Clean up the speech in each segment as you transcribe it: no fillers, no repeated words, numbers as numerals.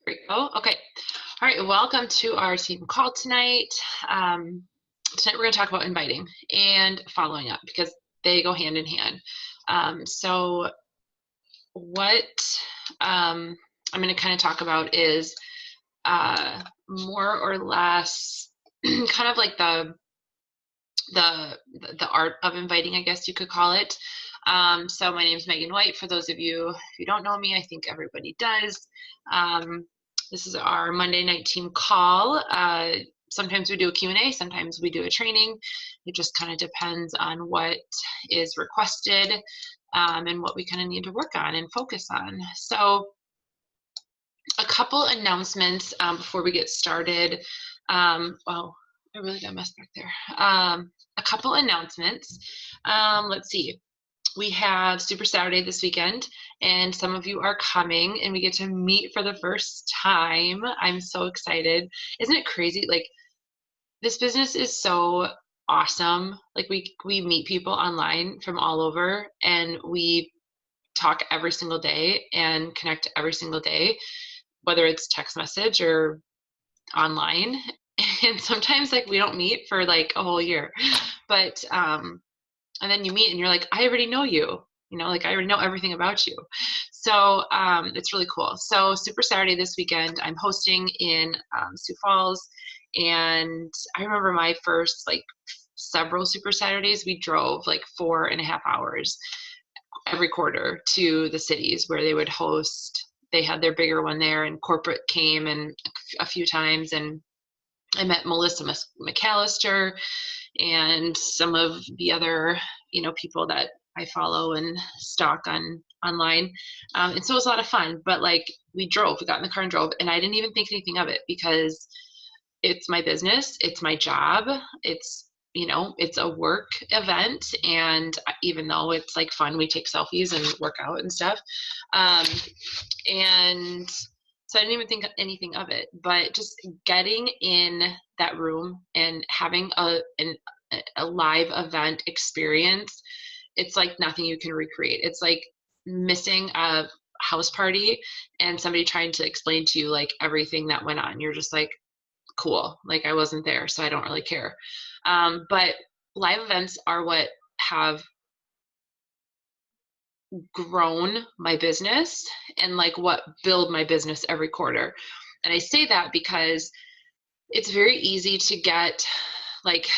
There we go. Okay. All right. Welcome to our team call tonight. Um, Tonight we're going to talk about inviting and following up because they go hand in hand. So what I'm going to kind of talk about is more or less kind of like the the art of inviting, I guess you could call it. So my name is Megan White. For those of you if you don't know me, I think everybody does. Um, this is our Monday night team call. Sometimes we do a Q&A, sometimes we do a training. It just kind of depends on what is requested and what we kind of need to work on and focus on. So a couple announcements before we get started. Oh, I really got messed back there. A couple announcements. Let's see. We have Super Saturday this weekend, and some of you are coming, and we get to meet for the first time. I'm so excited. Isn't it crazy? Like, this business is so awesome. Like, we meet people online from all over, and we talk every single day and connect every single day, whether it's text message or online. And sometimes like we don't meet for like a whole year, but and then you meet and you're like, I already know you, like I already know everything about you. So it's really cool. So Super Saturday this weekend, I'm hosting in Sioux Falls. And I remember my first like several Super Saturdays, we drove like 4.5 hours every quarter to the cities where they would host. They had their bigger one there, and corporate came and a few times, and I met Melissa McAllister and some of the other, people that I follow and stalk online. And so it was a lot of fun. But like we got in the car and drove, and I didn't even think anything of it because it's my business, it's my job, it's a work event. And even though it's like fun, we take selfies and work out and stuff. Um, and so I didn't even think anything of it, but just getting in that room and having a live event experience, it's like nothing you can recreate. It's like missing a house party and somebody trying to explain to you like everything that went on. You're just like, cool. Like I wasn't there, so I don't really care. But live events are what have grown my business and like what build my business every quarter. And I say that because it's very easy to get like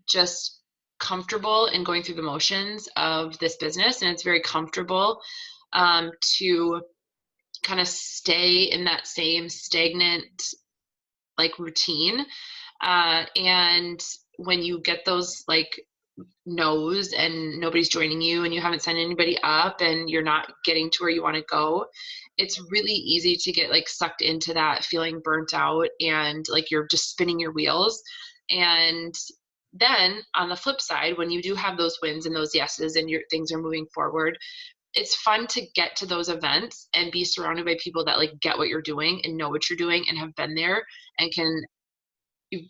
just comfortable in going through the motions of this business, and it's very comfortable to kind of stay in that same stagnant like routine. And when you get those like no's and nobody's joining you and you haven't signed anybody up and you're not getting to where you want to go, it's really easy to get like sucked into that feeling burnt out and like you're just spinning your wheels. And then on the flip side, when you do have those wins and those yeses and your things are moving forward, it's fun to get to those events and be surrounded by people that like get what you're doing and know what you're doing and have been there and can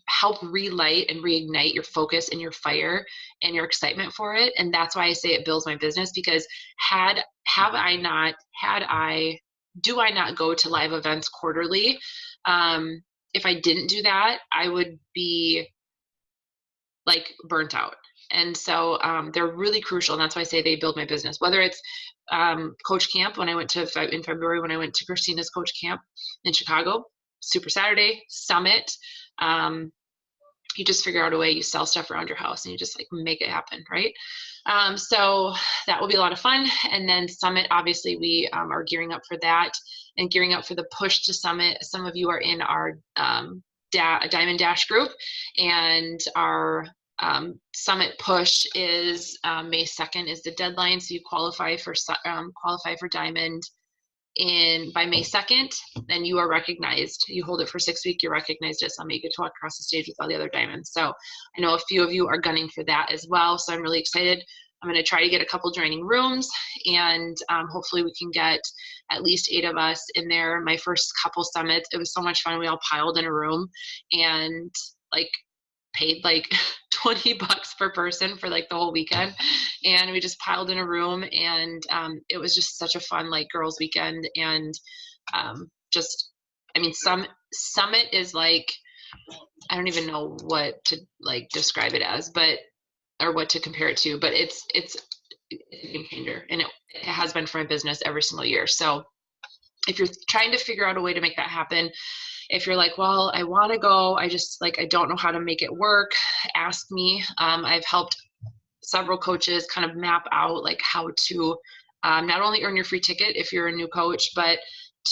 help relight and reignite your focus and your fire and your excitement for it. And that's why I say it builds my business, because do I not go to live events quarterly? If I didn't do that, I would be like burnt out. And so they're really crucial. And that's why I say they build my business, whether it's Coach Camp in February, when I went to Christina's Coach Camp in Chicago, Super Saturday, Summit. You just figure out a way, you sell stuff around your house and you just like make it happen, right? So that will be a lot of fun. And then Summit, obviously we are gearing up for that and gearing up for the push to Summit. Some of you are in our Diamond Dash group, and our Summit push is May 2nd is the deadline. So you qualify for Diamond by May 2nd, then you are recognized. You hold it for 6 weeks, you're recognized as somebody. You get to walk across the stage with all the other diamonds. So I know a few of you are gunning for that as well. So I'm really excited. I'm going to try to get a couple joining rooms, and hopefully we can get at least 8 of us in there. My first couple summits, it was so much fun. We all piled in a room and like paid like $20 per person for like the whole weekend, and we just piled in a room, and it was just such a fun like girls weekend, and just I mean, Summit is like, I don't even know what to like describe it as, but, or what to compare it to, but it's a game changer, and it has been for my business every single year. So if you're trying to figure out a way to make that happen, if you're like, well, I want to go, I just like, I don't know how to make it work, ask me. I've helped several coaches kind of map out like how to not only earn your free ticket if you're a new coach, but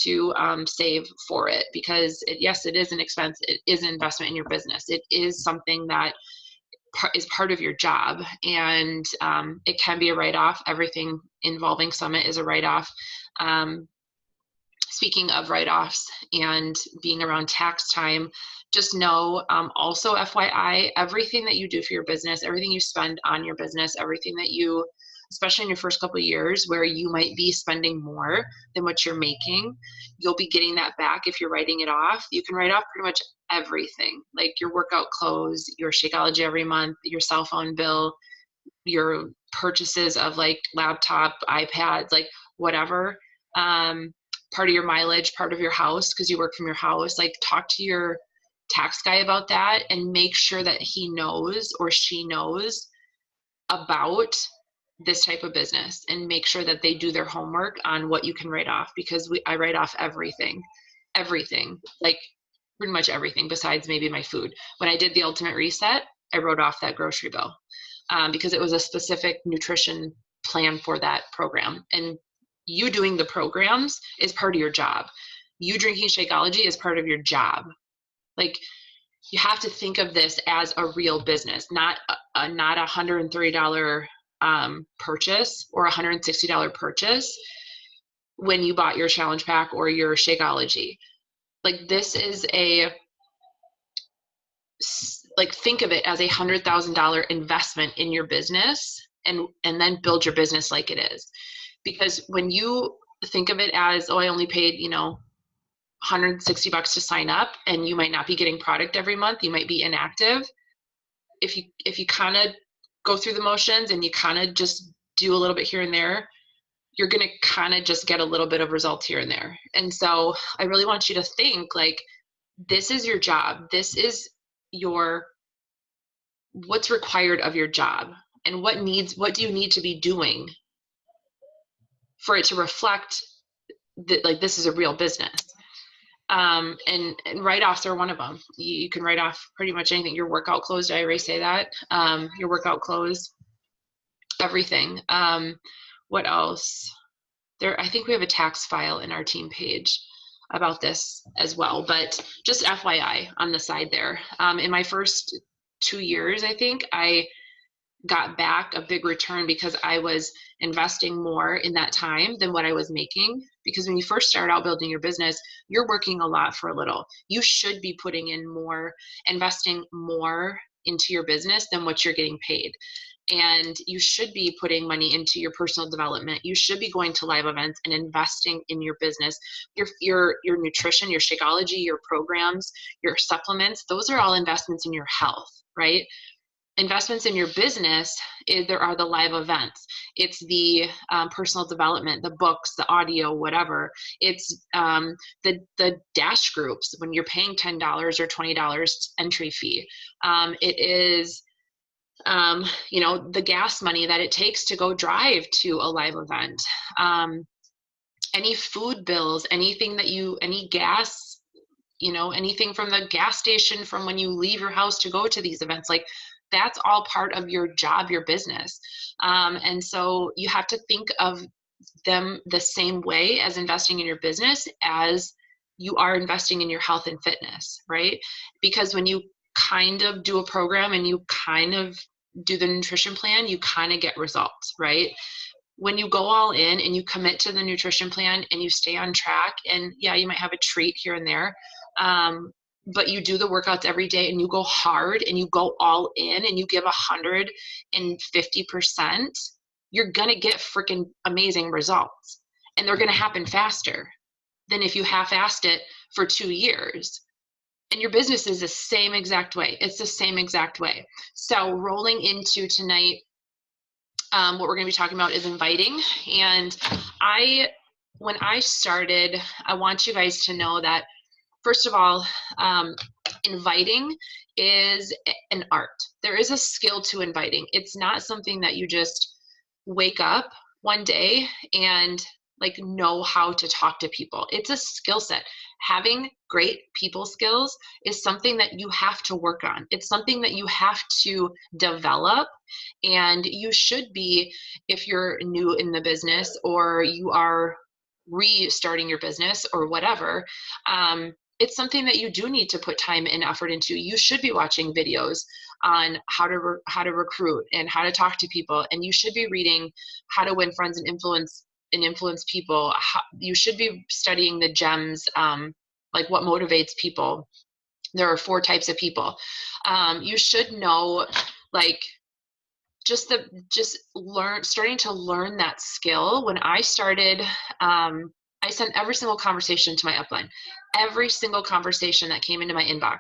to save for it, because yes, it is an expense. It is an investment in your business. It is something that is part of your job, and it can be a write-off. Everything involving Summit is a write-off. Speaking of write-offs and being around tax time, just know, also FYI, everything that you do for your business, everything you spend on your business, everything that you, especially in your first couple of years where you might be spending more than what you're making, you'll be getting that back if you're writing it off. You can write off pretty much everything, like your workout clothes, your Shakeology every month, your cell phone bill, your purchases of like laptop, iPads, like whatever. Part of your mileage, part of your house, because you work from your house. Like, talk to your tax guy about that and make sure that he knows or she knows about this type of business, and make sure that they do their homework on what you can write off, because I write off everything, like pretty much everything besides maybe my food. When I did the Ultimate Reset, I wrote off that grocery bill because it was a specific nutrition plan for that program. And you doing the programs is part of your job. You drinking Shakeology is part of your job. Like, you have to think of this as a real business, not a $130 purchase or $160 purchase when you bought your challenge pack or your Shakeology. Like, this is think of it as $100,000 investment in your business, and then build your business like it is. Because when you think of it as, oh, I only paid, $160 to sign up, and you might not be getting product every month, you might be inactive. If you kind of go through the motions and you kind of just do a little bit here and there, you're going to kind of just get a little bit of results here and there. And so I really want you to think like, this is your job. This is what's required of your job, and what do you need to be doing for it to reflect that like this is a real business. And write-offs are one of them. You can write off pretty much anything. Your workout clothes, did I already say that? Your workout clothes, everything. What else? I think we have a tax file in our team page about this as well, but just FYI on the side there. In my first 2 years, I think I got back a big return because I was investing more in that time than what I was making. Because when you first start out building your business, you're working a lot for a little. You should be putting in more, investing more into your business than what you're getting paid. And you should be putting money into your personal development. You should be going to live events and investing in your business, your nutrition, your Shakeology, your programs, your supplements. Those are all investments in your health, right? Investments in your business, there are the live events. It's the personal development, the books, the audio, whatever. It's the dash groups when you're paying $10 or $20 entry fee. It is the gas money that it takes to go drive to a live event. Any food bills, anything that any gas, anything from the gas station, from when you leave your house to go to these events, like that's all part of your job, your business. And so you have to think of them the same way as investing in your business as you are investing in your health and fitness, right? Because when you kind of do a program and you kind of do the nutrition plan, you kind of get results, right? When you go all in and you commit to the nutrition plan and you stay on track, and yeah, you might have a treat here and there, but you do the workouts every day and you go hard and you go all in and you give 150%, you're going to get freaking amazing results. And they're going to happen faster than if you half-assed it for 2 years. And your business is the same exact way. It's the same exact way. So rolling into tonight, what we're going to be talking about is inviting. And when I started, I want you guys to know that first of all, inviting is an art. There is a skill to inviting. It's not something that you just wake up one day and like know how to talk to people. It's a skill set. Having great people skills is something that you have to work on. It's something that you have to develop. And you should be, if you're new in the business or you are restarting your business or whatever, it's something that you do need to put time and effort into. You should be watching videos on how to recruit and how to talk to people, and you should be reading How to Win Friends and Influence People. You should be studying the gems, like what motivates people. There are 4 types of people. You should know, like, starting to learn that skill. When I started, I sent every single conversation to my upline, every single conversation that came into my inbox.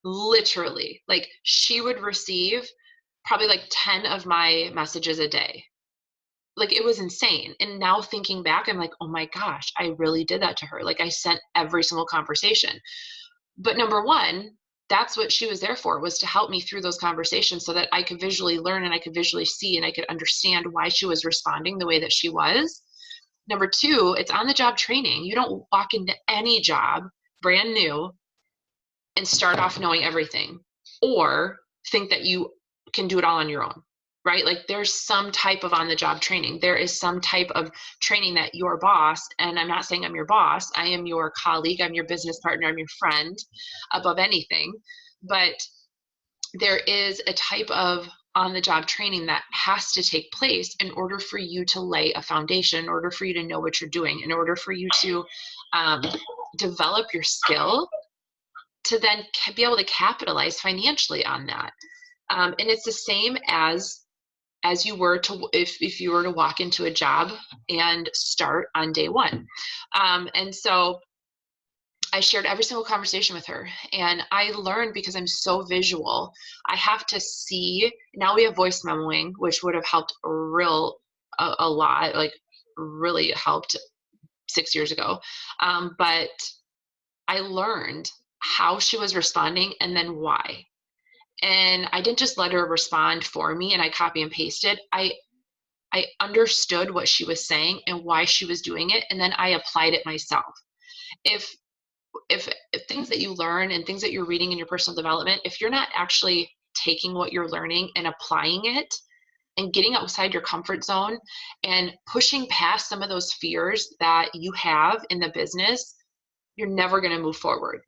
Literally, like, she would receive probably like 10 of my messages a day. Like, it was insane. And now thinking back, I'm like, oh my gosh, I really did that to her. Like, I sent every single conversation. But number one, that's what she was there for, was to help me through those conversations so that I could visually learn and I could visually see and I could understand why she was responding the way that she was. Number two, it's on the job training. You don't walk into any job brand new and start off knowing everything or think that you can do it all on your own, right? Like, there's some type of on the job training. There is some type of training that your boss, and I'm not saying I'm your boss, I am your colleague, I'm your business partner, I'm your friend above anything, but there is a type of on the job training that has to take place in order for you to lay a foundation, in order for you to know what you're doing, in order for you to develop your skill to then be able to capitalize financially on that. And it's the same as you were to, if you were to walk into a job and start on day one. And so I shared every single conversation with her, and I learned, because I'm so visual, I have to see. Now we have voice memoing, which would have helped a lot, like really helped 6 years ago. But I learned how she was responding and then why. And I didn't just let her respond for me and I copy and pasted. I understood what she was saying and why she was doing it, and then I applied it myself. If things that you learn and things that you're reading in your personal development, if you're not actually taking what you're learning and applying it and getting outside your comfort zone and pushing past some of those fears that you have in the business, you're never going to move forward.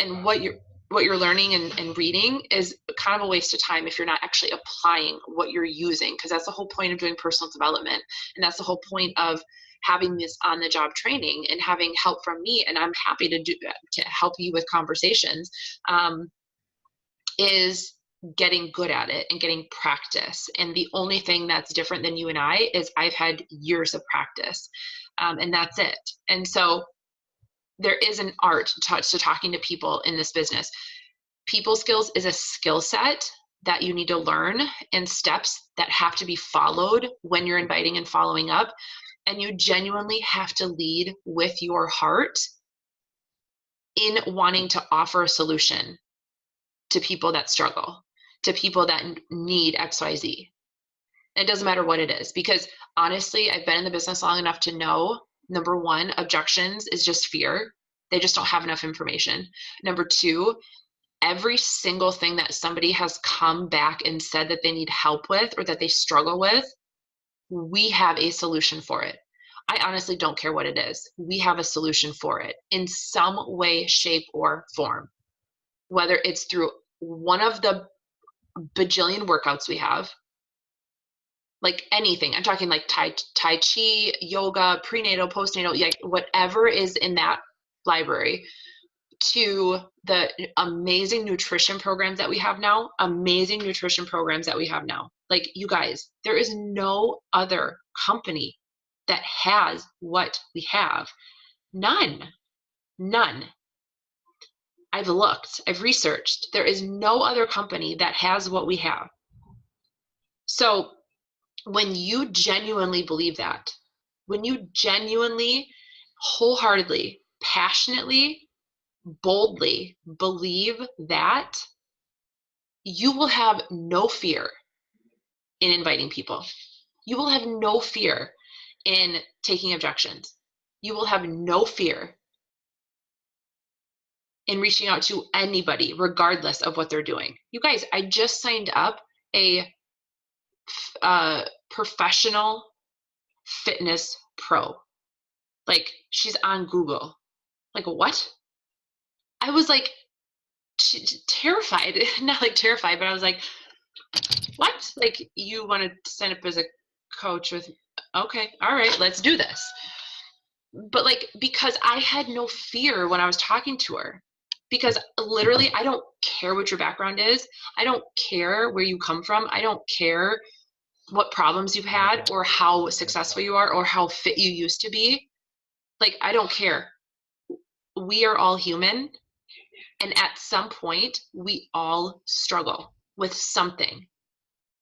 And what you're learning and reading is kind of a waste of time if you're not actually applying what you're using, because that's the whole point of doing personal development, and that's the whole point of having this on the job training and having help from me. And I'm happy to help you with conversations, is getting good at it and getting practice. And the only thing that's different than you and I is I've had years of practice, and that's it. And so there is an art to talking to people in this business. People skills is a skill set that you need to learn, and steps that have to be followed when you're inviting and following up. And you genuinely have to lead with your heart in wanting to offer a solution to people that struggle, to people that need XYZ. It doesn't matter what it is, because honestly, I've been in the business long enough to know, number one, objections is just fear. They just don't have enough information. Number two, every single thing that somebody has come back and said that they need help with or that they struggle with, we have a solution for it. I honestly don't care what it is. We have a solution for it in some way, shape, or form. Whether it's through one of the bajillion workouts we have, like anything. I'm talking like Tai Chi, yoga, prenatal, postnatal, like whatever is in that library, to the amazing nutrition programs that we have now. Like, you guys, there is no other company that has what we have. None. I've looked, I've researched. There is no other company that has what we have. So when you genuinely believe that, when you genuinely, wholeheartedly, passionately boldly believe that, you will have no fear in inviting people. You will have no fear in taking objections. You will have no fear in reaching out to anybody, regardless of what they're doing. You guys, I just signed up a professional fitness pro. Like, she's on Google. Like, what? I was like terrified. Not like terrified, but I was like, what? Like, you want to sign up as a coach with, okay, all right, let's do this. But like, because I had no fear when I was talking to her, because literally, I don't care what your background is. I don't care where you come from. I don't care what problems you've had or how successful you are or how fit you used to be. Like, I don't care. We are all human. And at some point, we all struggle with something.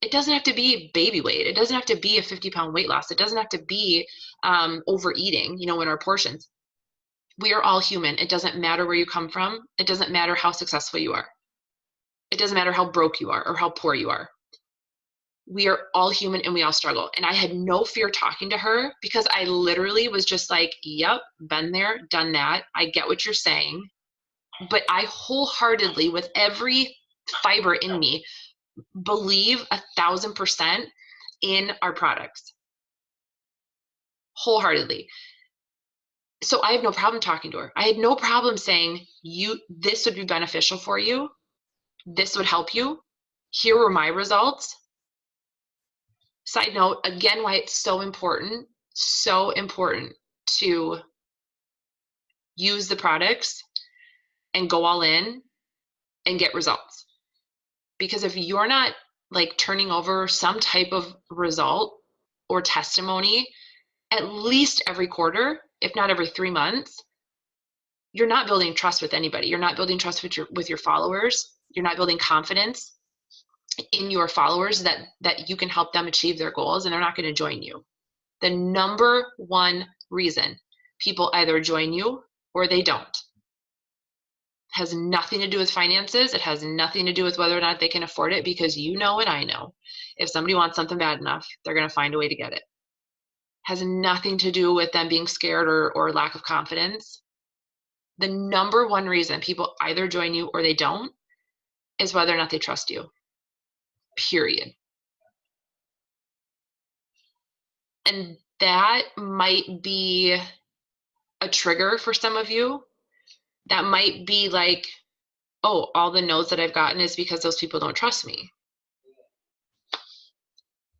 It doesn't have to be baby weight. It doesn't have to be a 50-pound weight loss. It doesn't have to be overeating, in our portions. We are all human. It doesn't matter where you come from. It doesn't matter how successful you are. It doesn't matter how broke you are or how poor you are. We are all human and we all struggle. And I had no fear talking to her because I literally was just like, yep, been there, done that. I get what you're saying. But I wholeheartedly, with every fiber in me, believe 1,000% in our products. Wholeheartedly. So I have no problem talking to her. I had no problem saying, this would be beneficial for you. This would help you. Here were my results. Side note, again, why it's so important to use the products and go all in and get results. Because if you're not like turning over some type of result or testimony at least every quarter, if not every 3 months, you're not building trust with anybody. You're not building trust with your followers. You're not building confidence in your followers that you can help them achieve their goals, and they're not going to join you. The number one reason people either join you or they don't. It has nothing to do with finances. It has nothing to do with whether or not they can afford it, because you know and I know, if somebody wants something bad enough, they're going to find a way to get it. It has nothing to do with them being scared or lack of confidence. The number one reason people either join you or they don't is whether or not they trust you. Period. And that might be a trigger for some of you. That might be like, oh, all the no's that I've gotten is because those people don't trust me.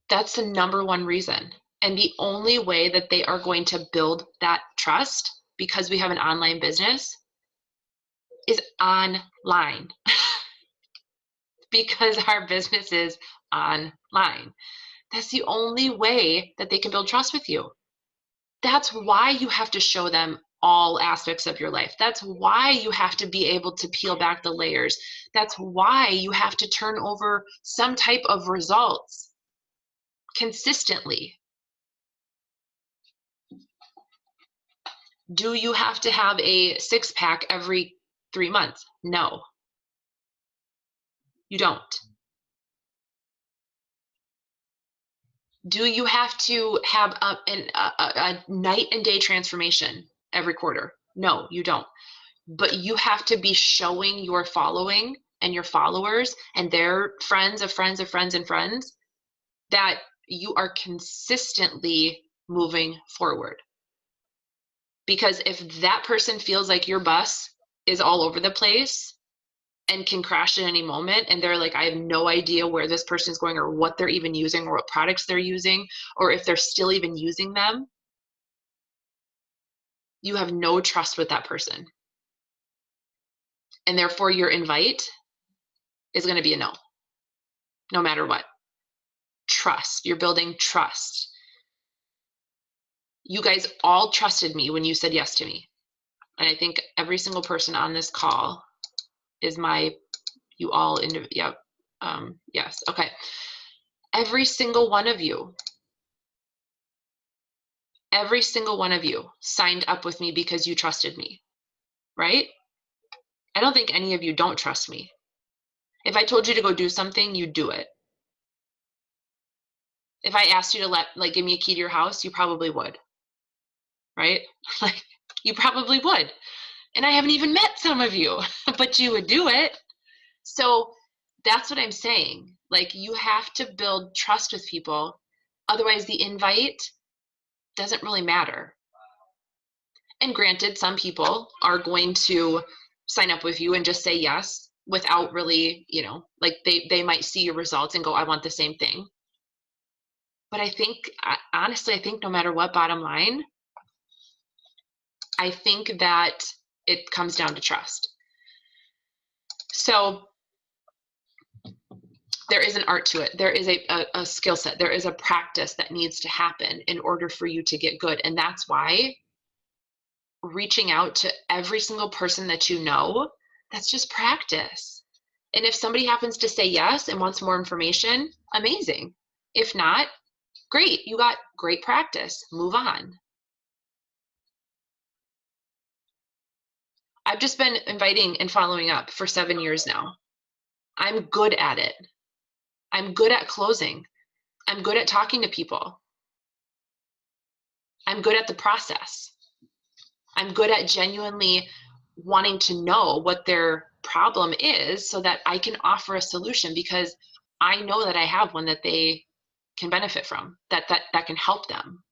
That's the number one reason. And the only way that they are going to build that trust, because we have an online business, is online. Because our business is online. That's the only way that they can build trust with you. That's why you have to show them all aspects of your life. That's why you have to be able to peel back the layers. That's why you have to turn over some type of results consistently. Do you have to have a 6-pack every 3 months? No, you don't. Do you have to have a night and day transformation every quarter? No, you don't. But you have to be showing your following and your followers and their friends of friends of friends and friends that you are consistently moving forward. Because if that person feels like your bus is all over the place and can crash at any moment, and they're like, I have no idea where this person is going or what they're even using or what products they're using or if they're still even using them, you have no trust with that person. And therefore your invite is going to be a no, no matter what. Trust. You're building trust. You guys all trusted me when you said yes to me. And I think every single person on this call is yes. Okay. Every single one of you signed up with me because you trusted me, right? I don't think any of you don't trust me. If I told you to go do something, you'd do it. If I asked you to give me a key to your house, you probably would, right? Like, you probably would. And I haven't even met some of you, but you would do it. So that's what I'm saying. Like, you have to build trust with people. Otherwise, the invite doesn't really matter. And granted, some people are going to sign up with you and just say yes without really, like they might see your results and go, I want the same thing. But honestly, I think no matter what, bottom line, I think that it comes down to trust. So there is an art to it. There is a skill set. There is a practice that needs to happen in order for you to get good. And that's why reaching out to every single person that you know, that's just practice. And if somebody happens to say yes and wants more information, amazing. If not, great. You got great practice. Move on. I've just been inviting and following up for 7 years now. I'm good at it. I'm good at closing. I'm good at talking to people. I'm good at the process. I'm good at genuinely wanting to know what their problem is so that I can offer a solution, because I know that I have one that they can benefit from, that can help them.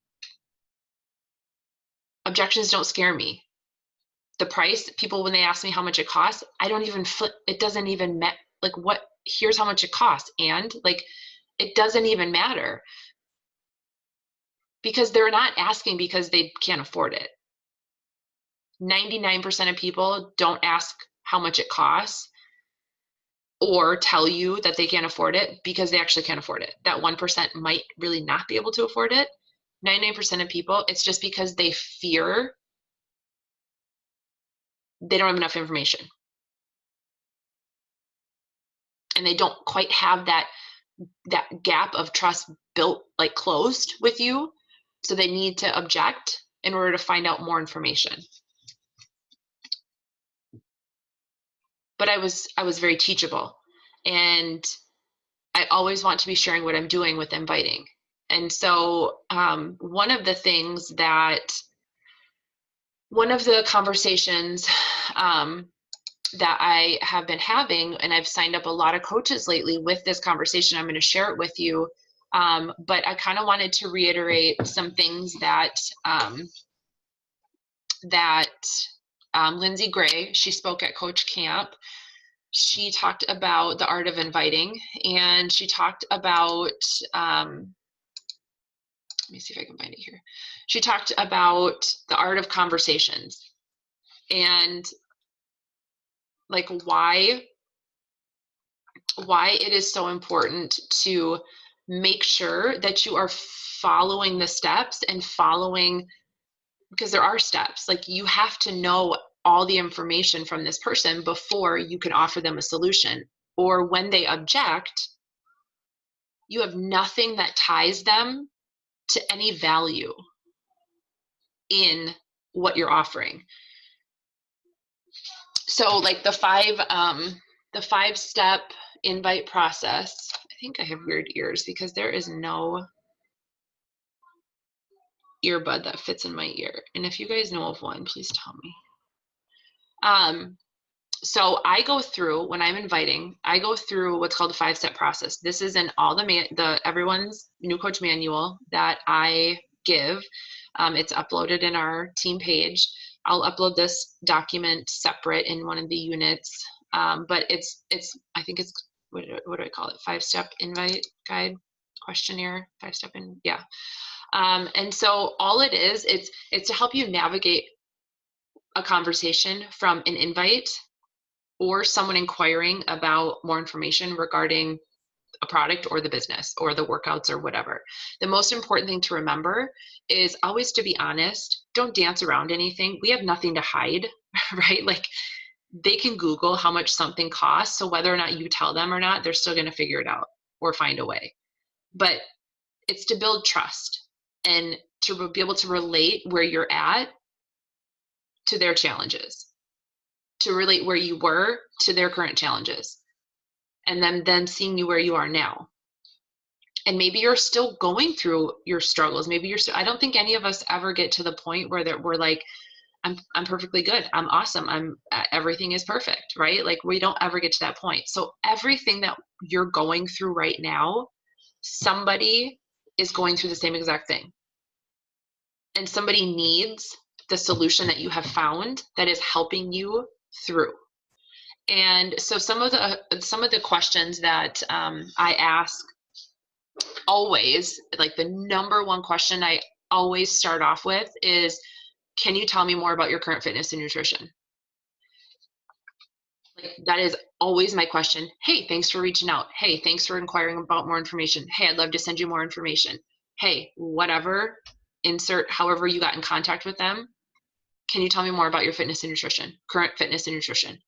Objections don't scare me. The price, people, when they ask me how much it costs, I don't even it doesn't even here's how much it costs, and it doesn't even matter, because they're not asking because they can't afford it. 99% of people don't ask how much it costs or tell you that they can't afford it because they actually can't afford it. That 1% might really not be able to afford it. 99% of people, it's just because they fear they don't have enough information. And they don't quite have that gap of trust built, closed with you. So they need to object in order to find out more information. But I was very teachable, and I always want to be sharing what I'm doing with inviting. And so one of the conversations that I have been having, and I've signed up a lot of coaches lately with this conversation, I'm going to share it with you. But I kind of wanted to reiterate some things that Lindsay Gray, she spoke at Coach Camp. She talked about the art of inviting, and she talked about, let me see if I can find it here. She talked about the art of conversations, and why it is so important to make sure that you are following the steps and because there are steps. You have to know all the information from this person before you can offer them a solution. Or when they object, you have nothing that ties them to any value in what you're offering. So the 5-step invite process. I think I have weird ears because there is no earbud that fits in my ear. And if you guys know of one, please tell me. So I go through, when I'm inviting, I go through what's called a 5-step process. This is in all everyone's new coach manual that I give. It's uploaded in our team page. I'll upload this document separate in one of the units. But I think it's, what do I call it? 5-step invite guide, questionnaire, 5-step yeah. And so all it is, it's to help you navigate a conversation from an invite or someone inquiring about more information regarding a product or the business or the workouts or whatever. The most important thing to remember is always to be honest. Don't dance around anything. We have nothing to hide, right? They can Google how much something costs. So whether or not you tell them or not, they're still going to figure it out or find a way. But it's to build trust and to be able to relate where you're at to their challenges. to relate where you were to their current challenges, and then seeing you where you are now. And maybe you're still going through your struggles. Maybe you're still, I don't think any of us ever get to the point where we're like, I'm perfectly good. I'm awesome. Everything is perfect, right? Like we don't ever get to that point. So everything that you're going through right now, somebody is going through the same exact thing. And somebody needs the solution that you have found that is helping you through. And so some of the questions that I ask always, like the number one question I always start off with is, can you tell me more about your current fitness and nutrition? Like, that is always my question. Hey, thanks for reaching out. Hey, thanks for inquiring about more information. Hey, I'd love to send you more information. Hey, whatever, insert however you got in contact with them. Can you tell me more about your fitness and nutrition, current fitness and nutrition?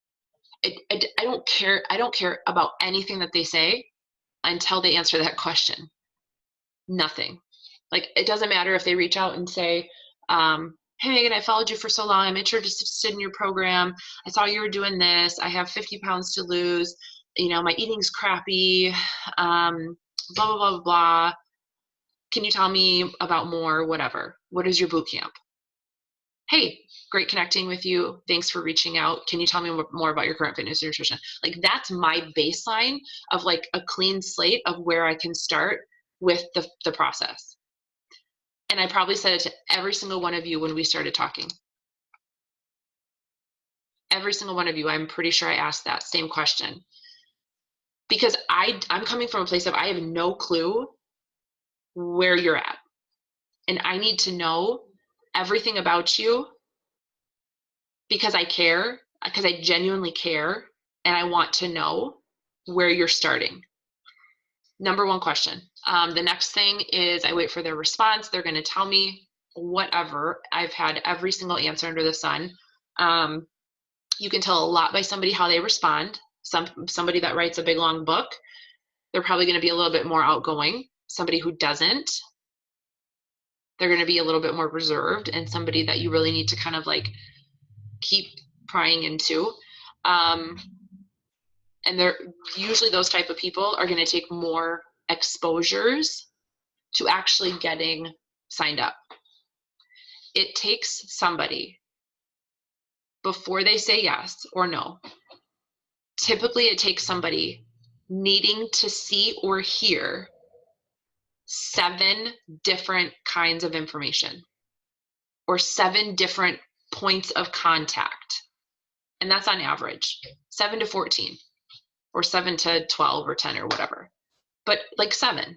I don't care. I don't care about anything that they say until they answer that question. Nothing. Like, it doesn't matter if they reach out and say, hey, Megan, I followed you for so long. I'm interested in your program. I saw you were doing this. I have 50 pounds to lose. You know, my eating's crappy. Blah, blah, blah, blah. Can you tell me about more, whatever? What is your boot camp? Hey, great connecting with you. Thanks for reaching out. Can you tell me more about your current fitness and nutrition? Like, that's my baseline of like a clean slate of where I can start with the process. And I probably said it to every single one of you when we started talking. Every single one of you, I'm pretty sure I asked that same question. Because I'm coming from a place of I have no clue where you're at. And I need to know everything about you because I care, because I genuinely care, and I want to know where you're starting. Number one question. The next thing is I wait for their response. They're going to tell me whatever. I've had every single answer under the sun. You can tell a lot by somebody how they respond. Somebody that writes a big long book, they're probably going to be a little bit more outgoing. Somebody who doesn't, they're going to be a little bit more reserved, and somebody that you really need to kind of like keep prying into. And they're usually, those type of people are going to take more exposures to actually getting signed up. It takes somebody, before they say yes or no, typically it takes somebody needing to see or hear 7 different kinds of information or 7 different points of contact. And that's on average, 7 to 14 or 7 to 12 or 10 or whatever, but like 7.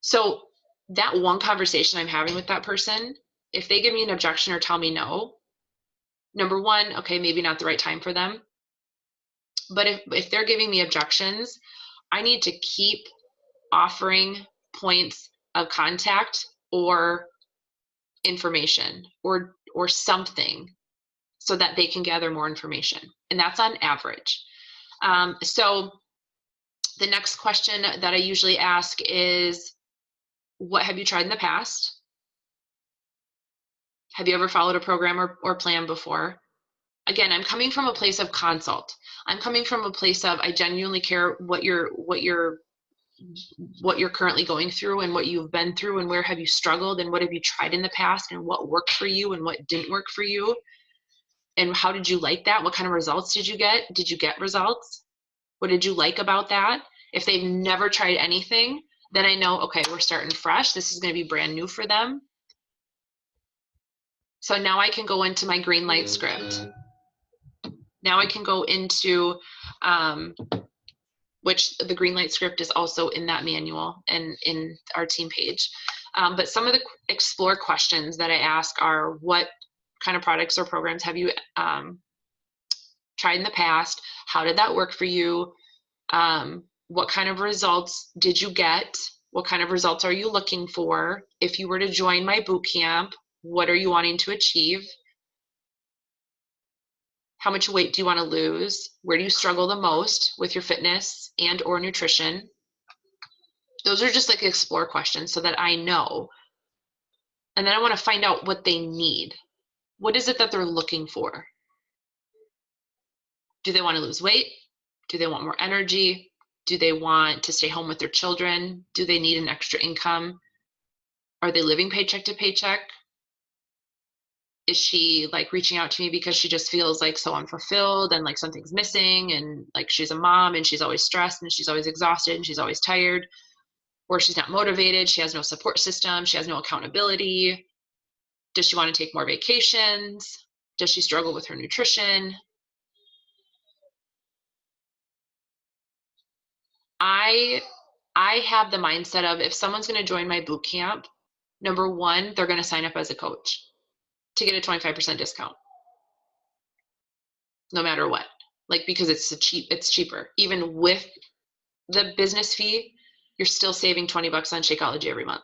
So that one conversation I'm having with that person, if they give me an objection or tell me no, number one, okay, maybe not the right time for them. But if they're giving me objections, I need to keep offering points of contact or information or something so that they can gather more information. And that's on average. So the next question that I usually ask is, what have you tried in the past? Have you ever followed a program or plan before? Again, I'm coming from a place of consult. I'm coming from a place of I genuinely care what you're currently going through and what you've been through and where have you struggled and what have you tried in the past and what worked for you and what didn't work for you and how did you like that? What kind of results did you get? Did you get results? What did you like about that? If they've never tried anything, then I know, okay, we're starting fresh. This is going to be brand new for them. So now I can go into my green light script. Now I can go into, which the green light script is also in that manual and in our team page. But some of the explore questions that I ask are, what kind of products or programs have you tried in the past? How did that work for you? What kind of results did you get? What kind of results are you looking for? If you were to join my boot camp, what are you wanting to achieve? How much weight do you want to lose? Where do you struggle the most with your fitness and or nutrition? Those are just like explore questions so that I know. And then I want to find out what they need. What is it that they're looking for? Do they want to lose weight? Do they want more energy? Do they want to stay home with their children? Do they need an extra income? Are they living paycheck to paycheck? Is she like reaching out to me because she just feels like so unfulfilled and like something's missing, and like she's a mom and she's always stressed and she's always exhausted and she's always tired, or she's not motivated, she has no support system, she has no accountability? Does she want to take more vacations? Does she struggle with her nutrition? I have the mindset of, if someone's going to join my boot camp, number one, they're going to sign up as a coach to get a 25% discount, no matter what. Like, because it's cheaper. Even with the business fee, you're still saving 20 bucks on Shakeology every month.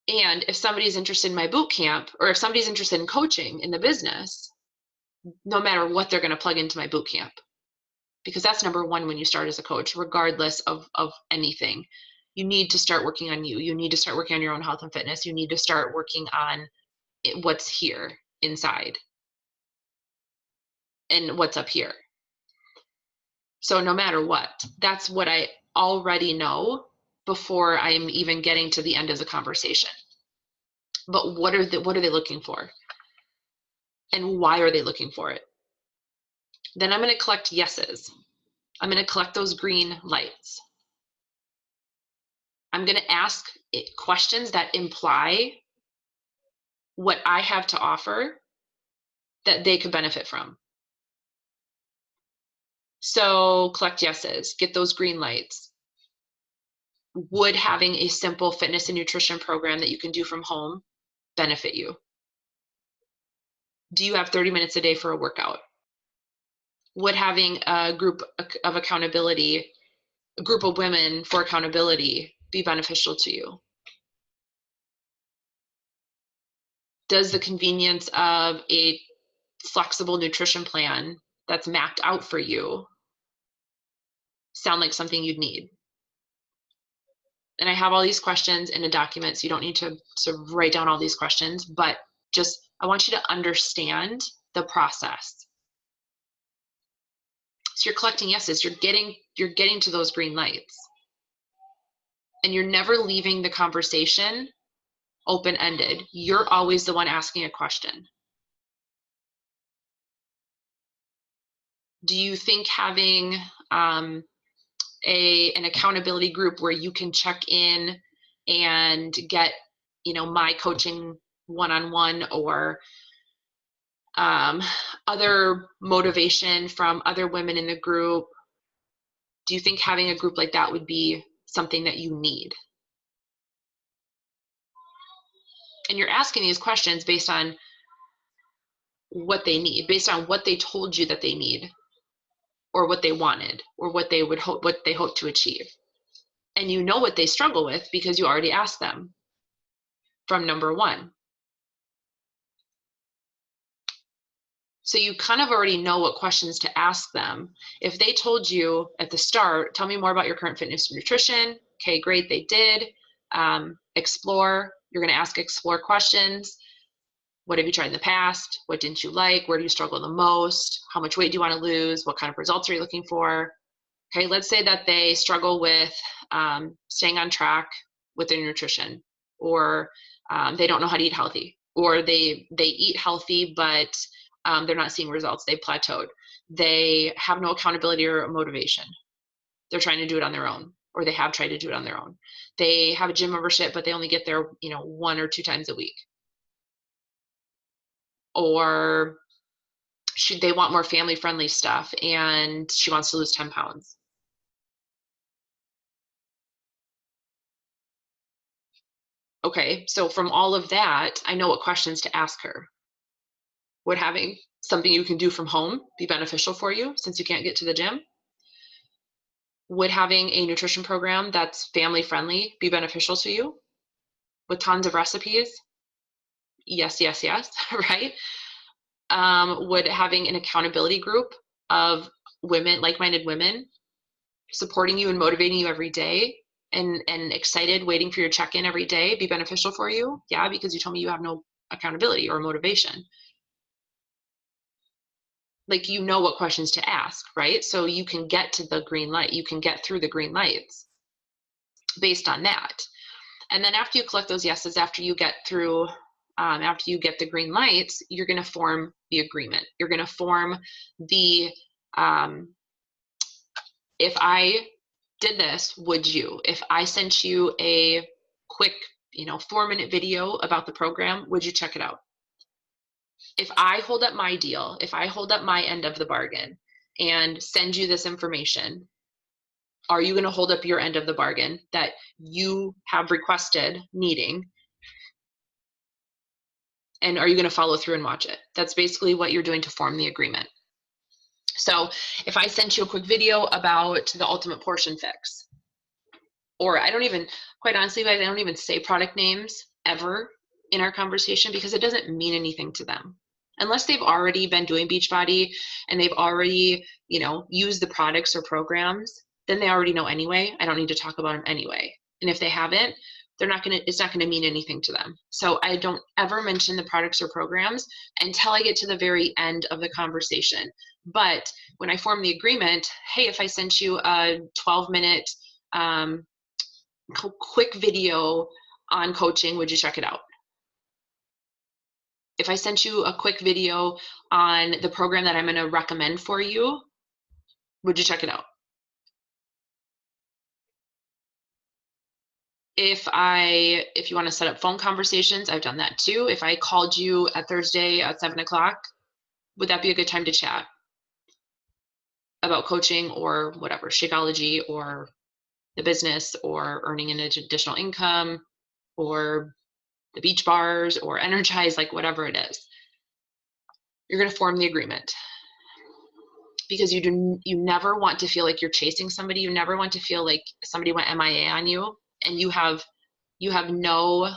And if somebody's interested in my boot camp, or if somebody's interested in coaching in the business, no matter what, they're going to plug into my boot camp. Because that's number one when you start as a coach, regardless of anything. You need to start working on you. You need to start working on your own health and fitness. You need to start working on what's here inside and what's up here. So no matter what, that's what I already know before I'm even getting to the end of the conversation. But what are they looking for? And why are they looking for it? Then I'm going to collect yeses. I'm going to collect those green lights. I'm going to ask questions that imply what I have to offer that they could benefit from. So collect yeses, get those green lights. Would having a simple fitness and nutrition program that you can do from home benefit you? Do you have 30 minutes a day for a workout? Would having a group of accountability, a group of women for accountability, be beneficial to you? Does the convenience of a flexible nutrition plan that's mapped out for you sound like something you'd need? And I have all these questions in a document, so you don't need to write down all these questions, but just, I want you to understand the process. So you're collecting yeses, you're getting to those green lights. And you're never leaving the conversation open-ended. You're always the one asking a question. Do you think having an accountability group where you can check in and get, my coaching one-on-one, or other motivation from other women in the group, do you think having a group like that would be something that you need? And you're asking these questions based on what they need, based on what they told you that they need, or what they wanted, or what they hope to achieve. And you know what they struggle with because you already asked them from number one. So you kind of already know what questions to ask them. If they told you at the start, tell me more about your current fitness and nutrition. Okay, great, they did. Explore, you're going to ask explore questions. What have you tried in the past? What didn't you like? Where do you struggle the most? How much weight do you want to lose? What kind of results are you looking for? Okay, let's say that they struggle with staying on track with their nutrition, or they don't know how to eat healthy, or they eat healthy, but they're not seeing results. They plateaued. They have no accountability or motivation. They're trying to do it on their own, or they have tried to do it on their own. They have a gym membership, but they only get there, 1 or 2 times a week. Or they want more family-friendly stuff, and she wants to lose 10 pounds. Okay, so from all of that, I know what questions to ask her. Would having something you can do from home be beneficial for you since you can't get to the gym? Would having a nutrition program that's family-friendly be beneficial to you with tons of recipes? Yes, yes, yes, right? Would having an accountability group of women, like-minded women, supporting you and motivating you every day, and excited, waiting for your check-in every day, be beneficial for you? Yeah, because you told me you have no accountability or motivation. like, you know what questions to ask, right? So you can get to the green light. You can get through the green lights based on that. And then after you collect those yeses, after you get through, after you get the green lights, you're going to form the agreement. You're going to form the, if I did this, would you? If I sent you a quick, 4-minute video about the program, would you check it out? If I hold up my deal, if I hold up my end of the bargain and send you this information, are you going to hold up your end of the bargain that you have requested needing? And are you going to follow through and watch it? That's basically what you're doing to form the agreement. So if I sent you a quick video about the Ultimate Portion Fix, or quite honestly, guys, I don't even say product names ever in our conversation because it doesn't mean anything to them. Unless they've already been doing Beachbody and they've already, used the products or programs, then they already know anyway. I don't need to talk about them anyway. And if they haven't, it's not gonna mean anything to them. So I don't ever mention the products or programs until I get to the very end of the conversation. But when I form the agreement, hey, if I sent you a 12-minute quick video on coaching, would you check it out? If I sent you a quick video on the program that I'm going to recommend for you, would you check it out? If you want to set up phone conversations, I've done that too. If I called you at Thursday at 7 o'clock, would that be a good time to chat about coaching or whatever, Shakeology or the business or earning an additional income or the beach bars or Energize, like whatever it is? You're going to form the agreement because you never want to feel like you're chasing somebody. You never want to feel like somebody went MIA on you and you have no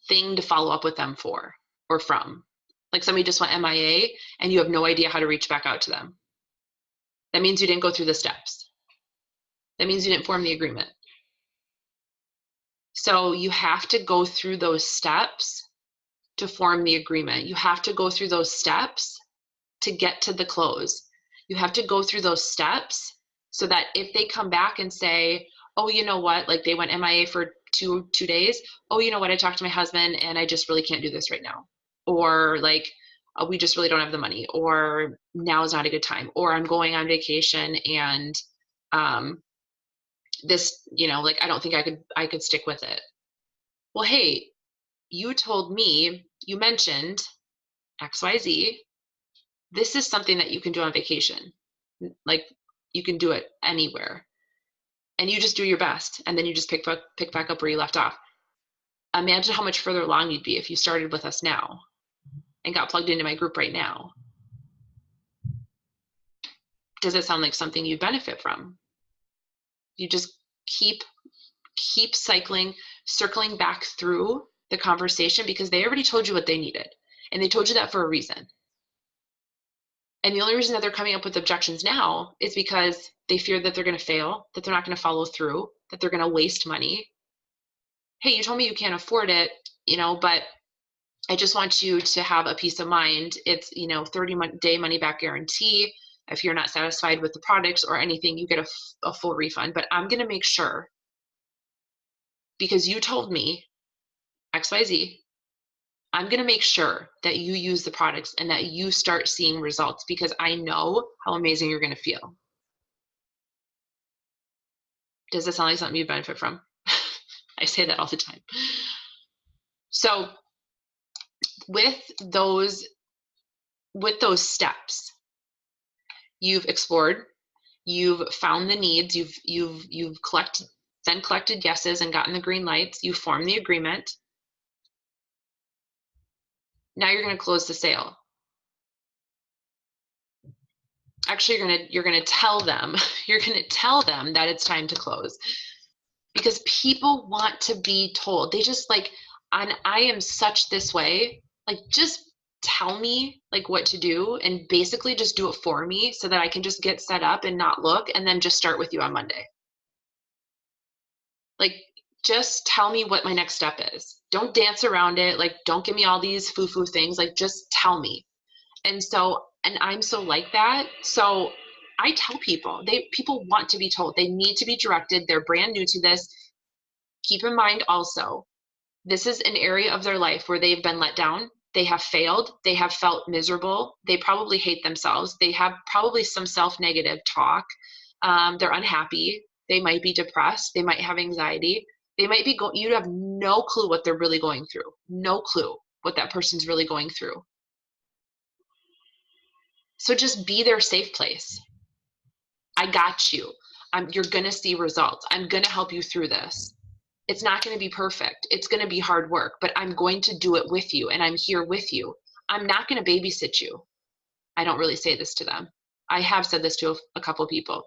thing to follow up with them for or from. Like somebody just went MIA and you have no idea how to reach back out to them. That means you didn't go through the steps. That means you didn't form the agreement. So you have to go through those steps to form the agreement. You have to go through those steps to get to the close. You have to go through those steps so that if they come back and say, oh, you know what, like they went MIA for two days. Oh, you know what, I talked to my husband and I just really can't do this right now. Or like, we just really don't have the money, or now is not a good time, or I'm going on vacation and this, like, I don't think I could stick with it. Well, hey, you told me, you mentioned XYZ. This is something that you can do on vacation. Like you can do it anywhere. And you just do your best. And then you just pick back up where you left off. Imagine how much further along you'd be if you started with us now and got plugged into my group right now. Does it sound like something you'd benefit from? You just keep circling back through the conversation because they already told you what they needed. And they told you that for a reason. And the only reason that they're coming up with objections now is because they fear that they're going to fail, that they're not going to follow through, that they're going to waste money. Hey, you told me you can't afford it, but I just want you to have a peace of mind. It's, 30-day money back guarantee. If you're not satisfied with the products or anything, you get a full refund. But I'm going to make sure, because you told me XYZ, I'm going to make sure that you use the products and that you start seeing results because I know how amazing you're going to feel. Does that sound like something you benefit from? I say that all the time. So with those steps, you've explored, you've found the needs, you've collected yeses and gotten the green lights, you formed the agreement. Now you're going to close the sale. Actually, you're going to tell them that it's time to close, because people want to be told. They just like, I am such this way, like just tell me like what to do and basically just do it for me so that I can just get set up and not look and then just start with you on Monday. Like just tell me what my next step is. Don't dance around it. Like, don't give me all these foo-foo things. Like, just tell me. And so, and I'm so like that. So I tell people, people want to be told. They need to be directed. They're brand new to this. Keep in mind also, this is an area of their life where they've been let down. They have failed. They have felt miserable. They probably hate themselves. They have probably some self-negative talk. They're unhappy. They might be depressed. They might have anxiety. They might be you have no clue what they're really going through. No clue what that person's really going through. So just be their safe place. I got you. You're going to see results. I'm going to help you through this. It's not going to be perfect. It's going to be hard work, but I'm going to do it with you, and I'm here with you. I'm not going to babysit you. I don't really say this to them. I have said this to a couple people.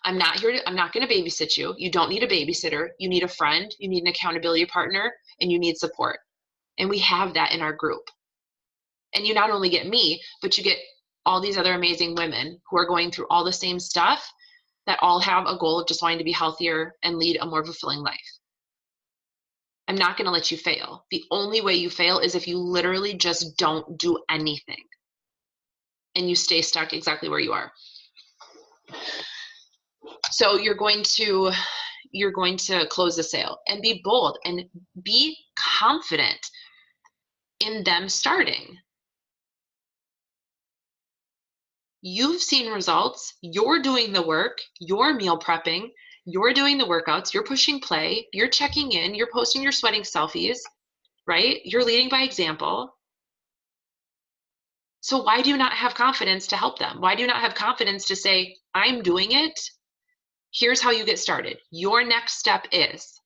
I'm not going to babysit you. You don't need a babysitter. You need a friend. You need an accountability partner, and you need support. And we have that in our group. And you not only get me, but you get all these other amazing women who are going through all the same stuff, that all have a goal of just wanting to be healthier and lead a more fulfilling life. I'm not going to let you fail. The only way you fail is if you literally just don't do anything and you stay stuck exactly where you are. So you're going to close the sale and be bold and be confident in them starting. You've seen results. You're doing the work. You're meal prepping. You're doing the workouts. You're pushing play. You're checking in. You're posting your sweating selfies, right? You're leading by example. So why do you not have confidence to help them? Why do you not have confidence to say, I'm doing it? Here's how you get started. Your next step is.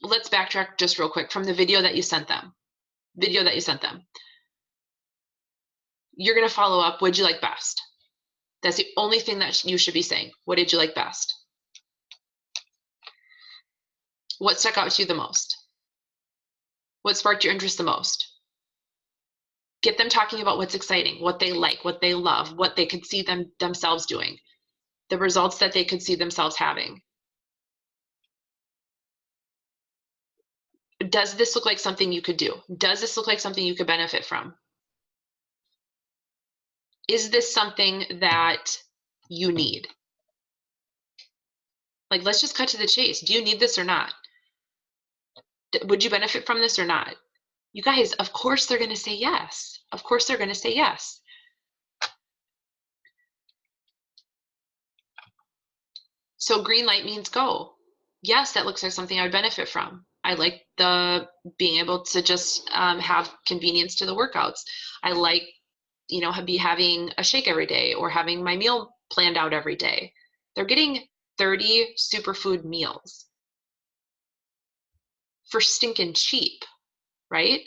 Let's backtrack just real quick from the video that you sent them. You're going to follow up. What'd you like best? That's the only thing that you should be saying. What did you like best? What stuck out to you the most? What sparked your interest the most? Get them talking about what's exciting, what they like, what they love, what they could see themselves doing, the results that they could see themselves having. Does this look like something you could do? Does this look like something you could benefit from? Is this something that you need? Like, let's just cut to the chase. Do you need this or not? Would you benefit from this or not? You guys, of course they're going to say yes. Of course they're going to say yes. So green light means go. Yes, that looks like something I would benefit from. I like the being able to just have convenience to the workouts. I like, having a shake every day or having my meal planned out every day. They're getting 30 superfood meals for stinking cheap, right?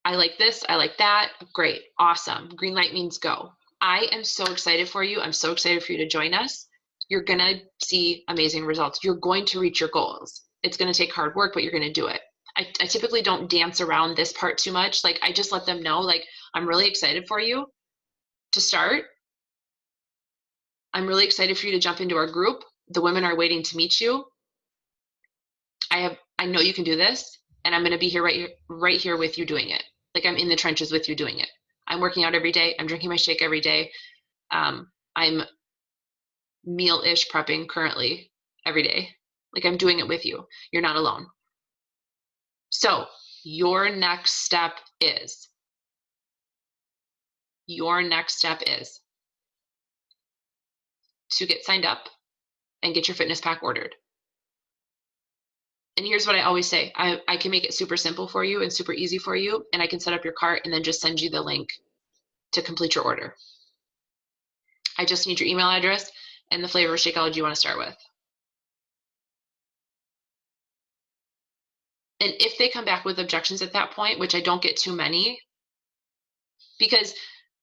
I like this, I like that. Great, awesome. Green light means go. I am so excited for you. I'm so excited for you to join us. You're going to see amazing results. You're going to reach your goals. It's going to take hard work, but you're going to do it. I typically don't dance around this part too much. Like, I just let them know, like, I'm really excited for you to start. I'm really excited for you to jump into our group. The women are waiting to meet you. I know you can do this, and I'm going to be here right here with you doing it. Like, I'm in the trenches with you doing it. I'm working out every day. I'm drinking my shake every day. I'm meal-ish prepping currently every day. Like, I'm doing it with you. You're not alone. So your next step is to get signed up and get your fitness pack ordered. And here's what I always say. I can make it super simple for you and super easy for you, and I can set up your cart and then just send you the link to complete your order. I just need your email address and the flavor of Shakeology you want to start with. And if they come back with objections at that point, which I don't get too many, because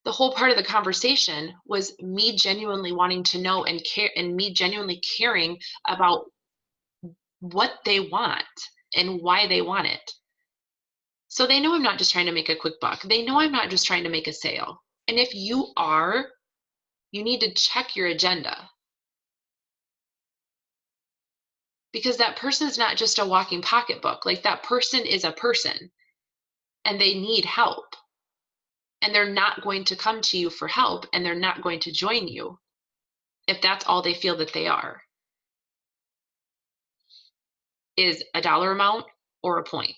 the whole part of the conversation was me genuinely wanting to know and care, and me genuinely caring about what they want and why they want it. So they know I'm not just trying to make a quick buck. They know I'm not just trying to make a sale. And if you are, you need to check your agenda. Because that person is not just a walking pocketbook. Like, that person is a person and they need help. And they're not going to come to you for help, and they're not going to join you if that's all they feel that they are, is a dollar amount or a point.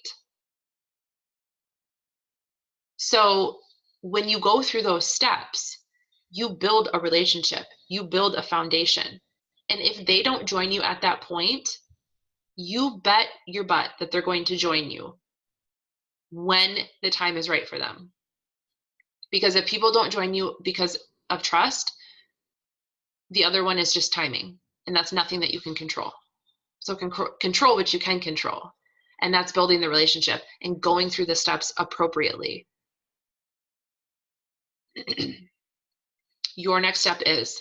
So when you go through those steps, you build a relationship, you build a foundation. And if they don't join you at that point, you bet your butt that they're going to join you when the time is right for them. Because if people don't join you because of trust, the other one is just timing, and that's nothing that you can control. So control what you can control, and that's building the relationship and going through the steps appropriately. Your next step is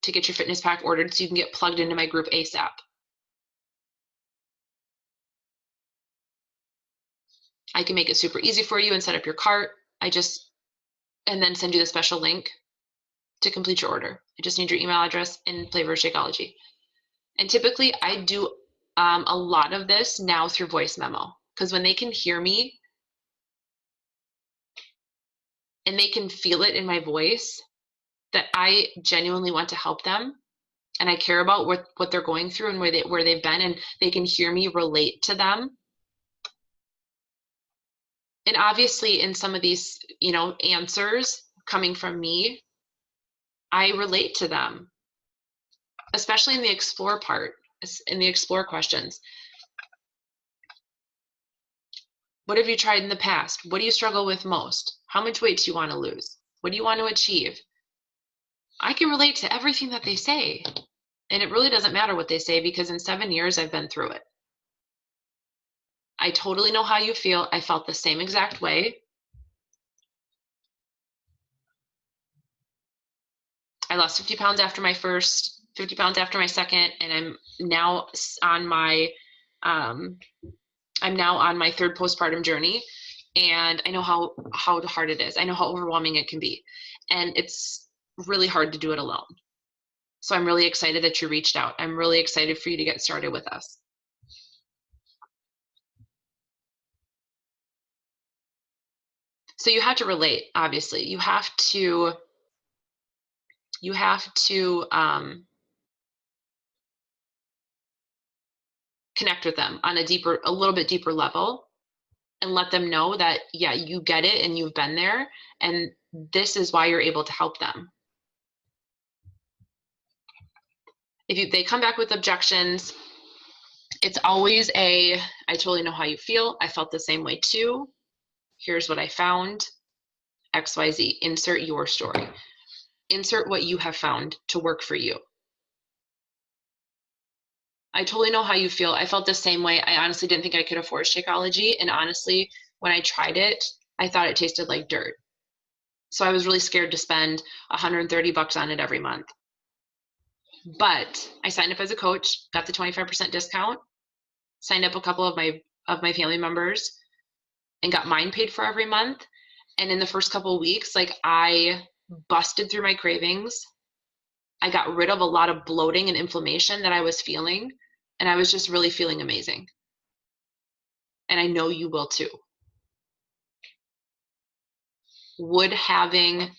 to get your fitness pack ordered so you can get plugged into my group ASAP. I can make it super easy for you and set up your cart. And then send you the special link to complete your order. I just need your email address and flavor of Shakeology. And typically I do a lot of this now through voice memo, because when they can hear me and they can feel it in my voice that I genuinely want to help them and I care about what they're going through and where they've been, and they can hear me relate to them. And obviously in some of these, answers coming from me, I relate to them, especially in the explore part, in the explore questions. What have you tried in the past? What do you struggle with most? How much weight do you want to lose? What do you want to achieve? I can relate to everything that they say. And it really doesn't matter what they say, because in 7 years, I've been through it. I totally know how you feel. I felt the same exact way. I lost 50 pounds after my first, 50 pounds after my second, and I'm now on my third postpartum journey, and I know how hard it is. I know how overwhelming it can be, and it's really hard to do it alone. So I'm really excited that you reached out. I'm really excited for you to get started with us. So you have to relate, obviously. You have to connect with them on a little bit deeper level, and let them know that, yeah, you get it and you've been there, and this is why you're able to help them. If they come back with objections, it's always I totally know how you feel. I felt the same way too. Here's what I found. XYZ. Insert your story. Insert what you have found to work for you. I totally know how you feel. I felt the same way. I honestly didn't think I could afford Shakeology. And honestly, when I tried it, I thought it tasted like dirt. So I was really scared to spend $130 on it every month. But I signed up as a coach, got the 25% discount, signed up a couple of my family members, and got mine paid for every month. And in the first couple of weeks, I busted through my cravings. I got rid of a lot of bloating and inflammation that I was feeling, and I was just really feeling amazing. And I know you will too. Would having,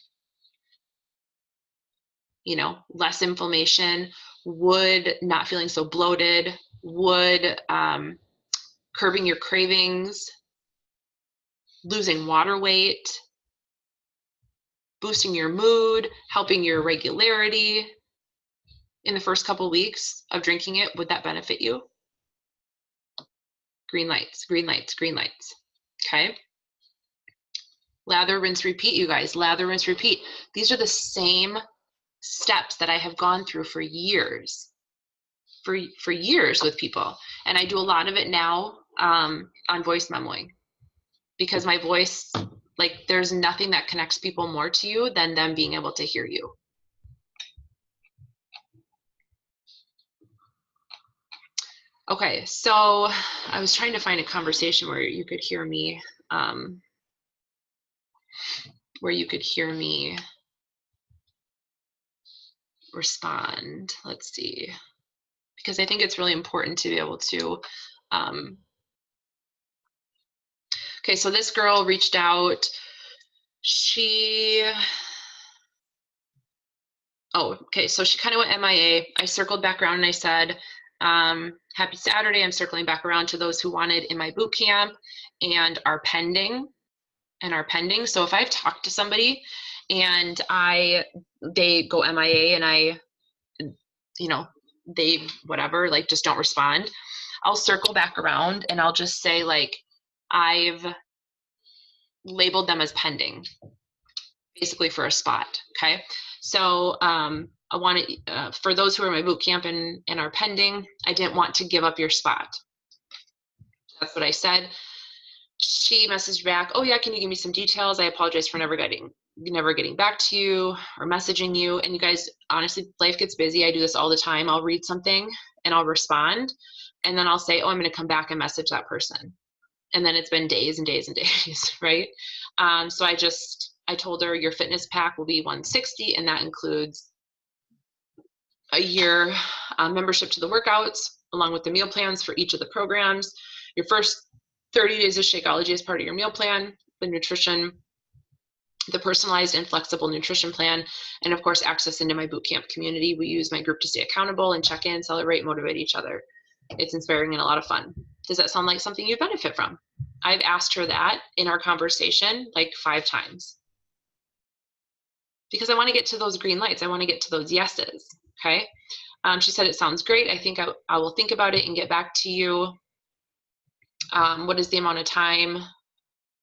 less inflammation, would not feeling so bloated, would curbing your cravings, losing water weight, boosting your mood, helping your regularity in the first couple weeks of drinking it, would that benefit you? Green lights, green lights, green lights. Okay. Lather, rinse, repeat, you guys. Lather, rinse, repeat. These are the same steps that I have gone through for years, for years with people. And I do a lot of it now on voice memoing, because my voice, there's nothing that connects people more to you than them being able to hear you. Okay, so I was trying to find a conversation where you could hear me. where you could hear me respond. Let's see, because I think it's really important to be able to, okay, so this girl reached out. So she kind of went MIA. I circled back around and I said, happy Saturday. I'm circling back around to those who wanted in my boot camp and are pending. So if I've talked to somebody and they go MIA and they whatever, like just don't respond, I'll circle back around and I'll just say like, I've labeled them as pending, basically for a spot. Okay. So I want to, for those who are in my boot camp and are pending, I didn't want to give up your spot. That's what I said. She messaged back, oh yeah, can you give me some details? I apologize for never getting back to you or messaging you. And you guys, honestly, life gets busy. I do this all the time. I'll read something and I'll respond. And then I'll say, oh, I'm going to come back and message that person. And then it's been days and days and days, right? So I told her your fitness pack will be $160, and that includes a year membership to the workouts, along with the meal plans for each of the programs. Your first 30 days of Shakeology as part of your meal plan, the nutrition, the personalized and flexible nutrition plan, and of course, access into my bootcamp community. We use my group to stay accountable and check in, celebrate, motivate each other. It's inspiring and a lot of fun. Does that sound like something you benefit from? I've asked her that in our conversation like 5 times. Because I want to get to those green lights. I want to get to those yeses, okay? She said, it sounds great. I think I will think about it and get back to you. What is the amount of time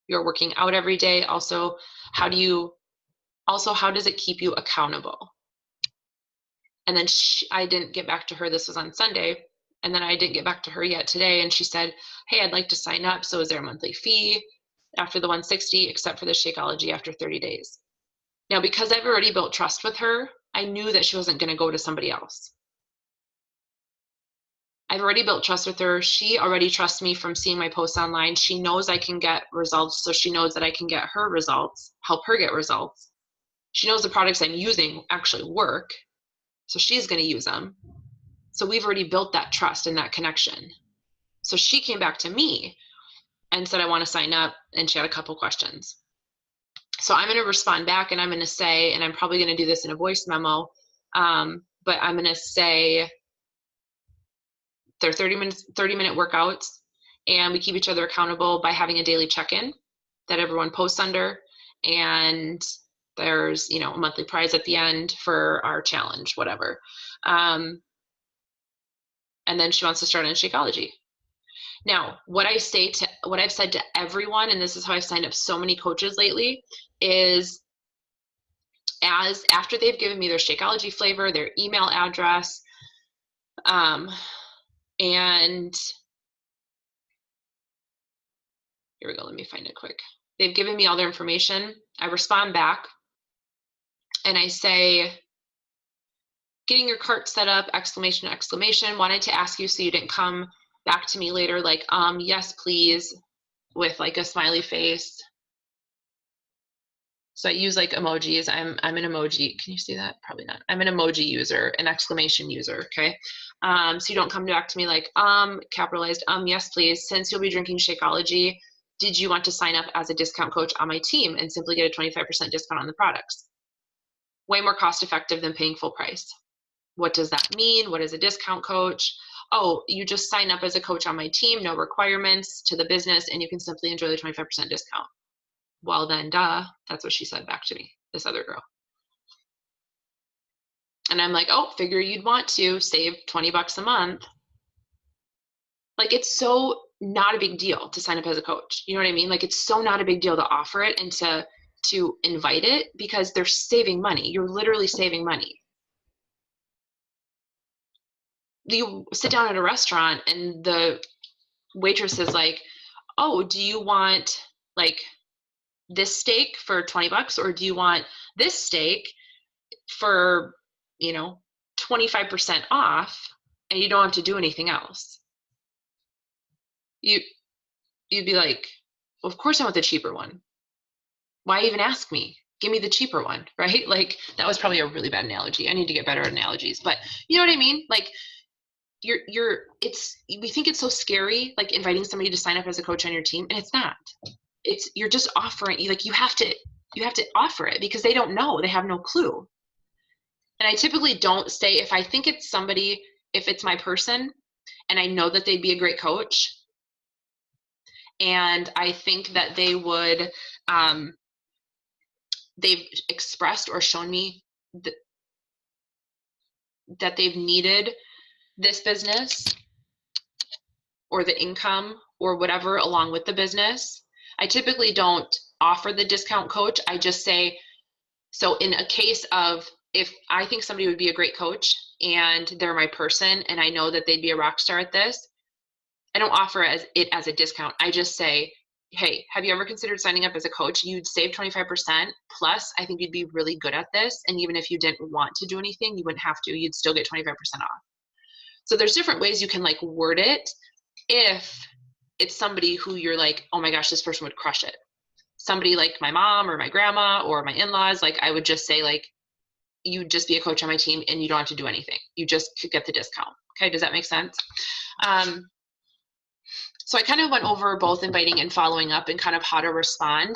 you're working out every day? Also, how does it keep you accountable? And then I didn't get back to her. This was on Sunday. And then I didn't get back to her yet today. And she said, hey, I'd like to sign up. So is there a monthly fee after the $160, except for the Shakeology after 30 days? Now, because I've already built trust with her, I knew that she wasn't going to go to somebody else. I've already built trust with her. She already trusts me from seeing my posts online. She knows I can get results. So she knows that I can get her results, help her get results. She knows the products I'm using actually work. So she's going to use them. So we've already built that trust and that connection. So she came back to me and said, I want to sign up. And she had a couple questions. So I'm going to respond back and I'm going to say, and I'm probably going to do this in a voice memo, but I'm going to say they're 30-minute workouts, and we keep each other accountable by having a daily check-in that everyone posts under. And there's, a monthly prize at the end for our challenge, whatever. And then she wants to start on Shakeology. Now, what I've said to everyone, and this is how I've signed up so many coaches lately, is after they've given me their Shakeology flavor, their email address, and here we go, let me find it quick. They've given me all their information. I respond back and I say, getting your cart set up, exclamation, exclamation. Wanted to ask you so you didn't come back to me later like, yes, please, with like a smiley face. So I use like emojis. I'm an emoji. Can you see that? Probably not. I'm an emoji user, an exclamation user, okay? So you don't come back to me like, capitalized, yes, please. Since you'll be drinking Shakeology, did you want to sign up as a discount coach on my team and simply get a 25% discount on the products? Way more cost effective than paying full price. What does that mean? What is a discount coach? Oh, you just sign up as a coach on my team, no requirements to the business, and you can simply enjoy the 25% discount. Well then, duh, that's what she said back to me, this other girl. And I'm like, oh, figure you'd want to save $20 a month. Like, it's so not a big deal to sign up as a coach. You know what I mean? Like, it's so not a big deal to offer it and to invite it, because they're saving money. You're literally saving money. You sit down at a restaurant and the waitress is like, oh, do you want like this steak for $20, or do you want this steak for 25% off, and you don't have to do anything else? You'd be like, Well, of course I want the cheaper one. Why even ask me? Give me the cheaper one, right? Like, that was probably a really bad analogy. I need to get better at analogies, but you know what I mean? Like, we think it's so scary, like inviting somebody to sign up as a coach on your team, and it's not. You're just offering, like, you have to offer it because they don't know, they have no clue. And I typically don't say, if I think it's somebody, if it's my person and I know that they'd be a great coach, and I think that they've expressed or shown me that they've needed this business or the income or whatever along with the business, I typically don't offer the discount coach. I just say, so in a case of, if I think somebody would be a great coach and they're my person and I know that they'd be a rock star at this, I don't offer it as a discount. I just say, hey, have you ever considered signing up as a coach? You'd save 25%. Plus, I think you'd be really good at this. And even if you didn't want to do anything, you wouldn't have to. You'd still get 25% off. So there's different ways you can like word it. If it's somebody who you're like, oh my gosh, this person would crush it. Somebody like my mom or my grandma or my in-laws, like I would just say, like, you just be a coach on my team and you don't have to do anything. You just could get the discount. Okay, does that make sense? So I kind of went over both inviting and following up and kind of how to respond.